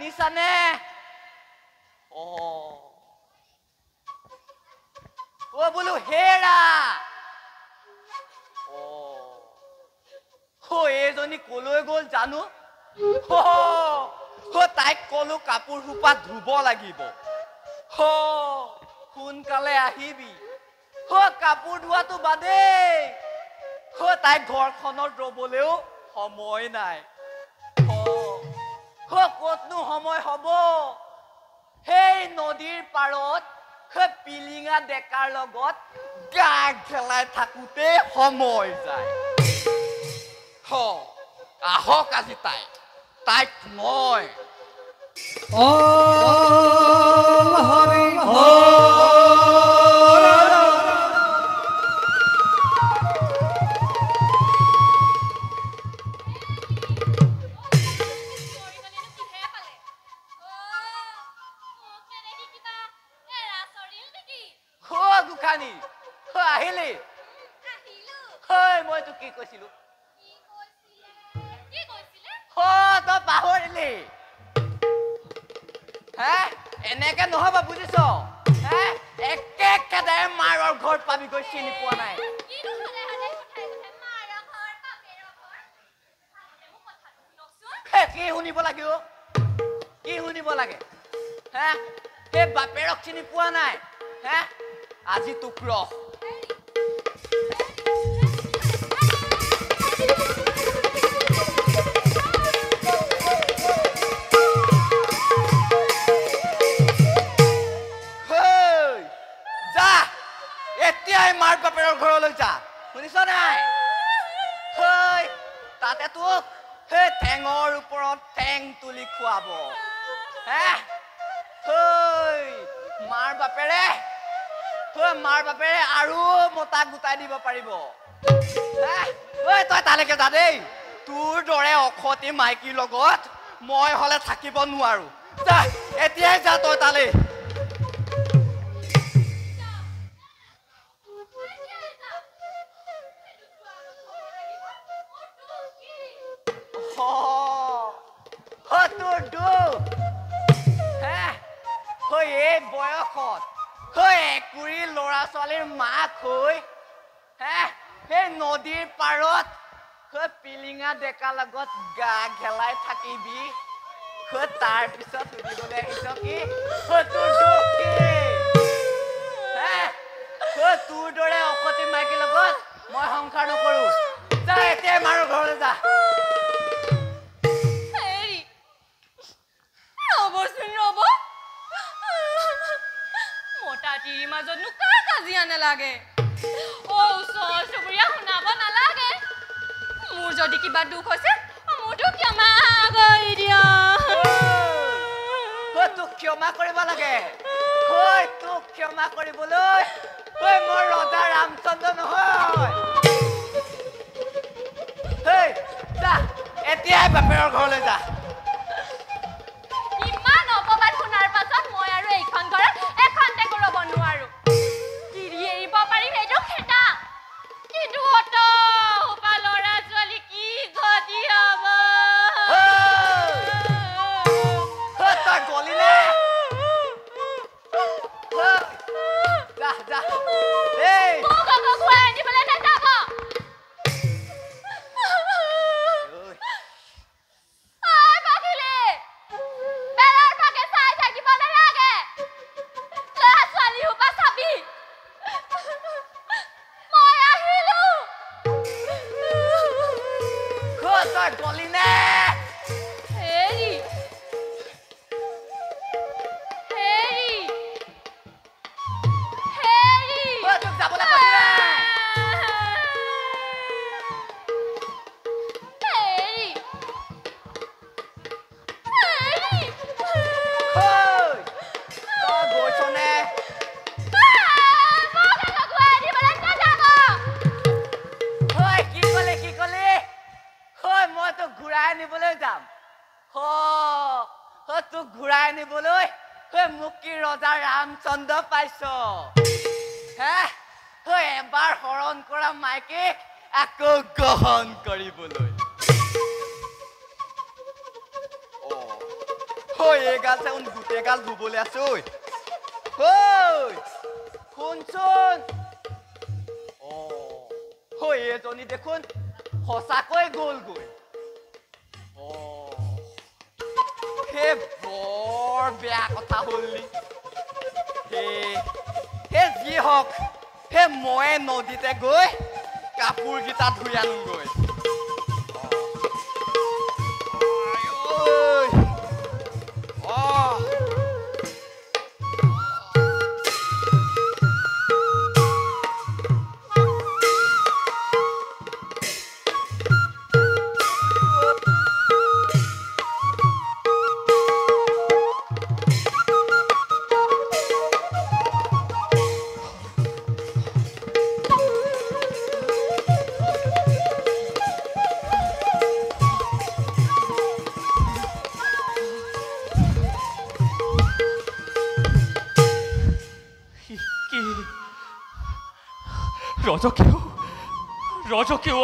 শুনিছানে বোলো হেৰা এইজনী কলৈ গ'ল জানো তাইক কলো কাপোৰ সোপা ধুব লাগিব সোনকালে আহিবি কাপোৰ ধোৱাটো বাদেই তাইক ঘৰখনত ৰবলৈও সময় নাই কতনো সময় হব সেই নদীৰ পাৰত পিলিঙা ডেকাৰ লগত গা খেলাই থাকোতে সময় যায় আহক আজি তাইক মই হৰি দুখানি আহিলি মই তোক কি কৈছিলো তই পাহৰিলি এনেকে নহবা বুজিছ একে একেদাৰে মাৰৰ ঘৰ পাবিগৈ চিনি পোৱা নাই কি শুনিব লাগে কি শুনিব লাগে সেই বাপেৰক চিনি পোৱা নাই আজি তোক এতিয়াই মাৰ বাপেৰৰ ঘৰলৈ যা শুনিছ নাই তাতে তোক সেই ঠেঙৰ ওপৰত ঠেং তুলি খুৱাব মাৰ বাপেৰে আৰু মতাক গোটাই দিব পাৰিব তই তালৈকে যা দেই তোৰ দৰে অখতি মাইকীৰ লগত মই হলে থাকিব নোৱাৰো যা এতিয়াই যা তই তালৈ তোৰ দুখ এই বয়সত একুৰি লৰা ছোৱালীৰ মাক হৈ সেই নদীৰ পাৰত পিলিঙা ডেকা লগত গা ঘেলাই থাকিবি তাৰ পিছত সুধিবলৈ আহিছ কি তোৰ দুখ কি তোৰ দৰে অসতী মাইকীৰ লগত মই সংসাৰ নকৰো যা এতিয়াই মাৰৰ ঘৰলৈ যা মাজতনো কাৰ কাজিয়া নালাগে ওচৰ চুবুৰীয়া শুনাব নালাগে মোৰ যদি কিবা দুখ হৈছে মোৰতো ক্ষমা কৰি দিয়া তোক ক্ষমা কৰিব লাগে তোক ক্ষমা কৰিবলৈ মোৰ ৰজা ৰামচন্দ্ৰ নহয় যা এতিয়াই বাপেৰৰ ঘৰলৈ যা ইমান অপবাদ শুনাৰ পাছত মই আৰু এইখন ঘৰত এখনতে ৰ'ব নোৱাৰো কিৰি এৰিব পাৰিম এইটো খেতা কিন্তু ল'ৰা ছোৱালী কি গতি হব তই গলি নে যা যা মোক আকৌ ঘূৰাই আনিবলৈ নাযাব তই গলি নে তোক যাবলৈ তোক ঘূৰাই আনিবলৈ মোক কি ৰজা ৰামচন্দ্ৰ পাইছ এবাৰ হৰণ কৰা মাইকীক আকৌ গ্ৰহণ কৰিবলৈ ঐ এইগাল চাচোন গোটেইগাল ধুবলৈ আছে ঐ শুনচোন ঐ এজনী দেখোন সঁচাকৈ গ'লগৈ সেই বৰ বেয়া কথা হ'ল সেই যি হওক সেই মই নদীতে গৈ কাপোৰকেইটা ধুই আনোগৈ ৰজকেও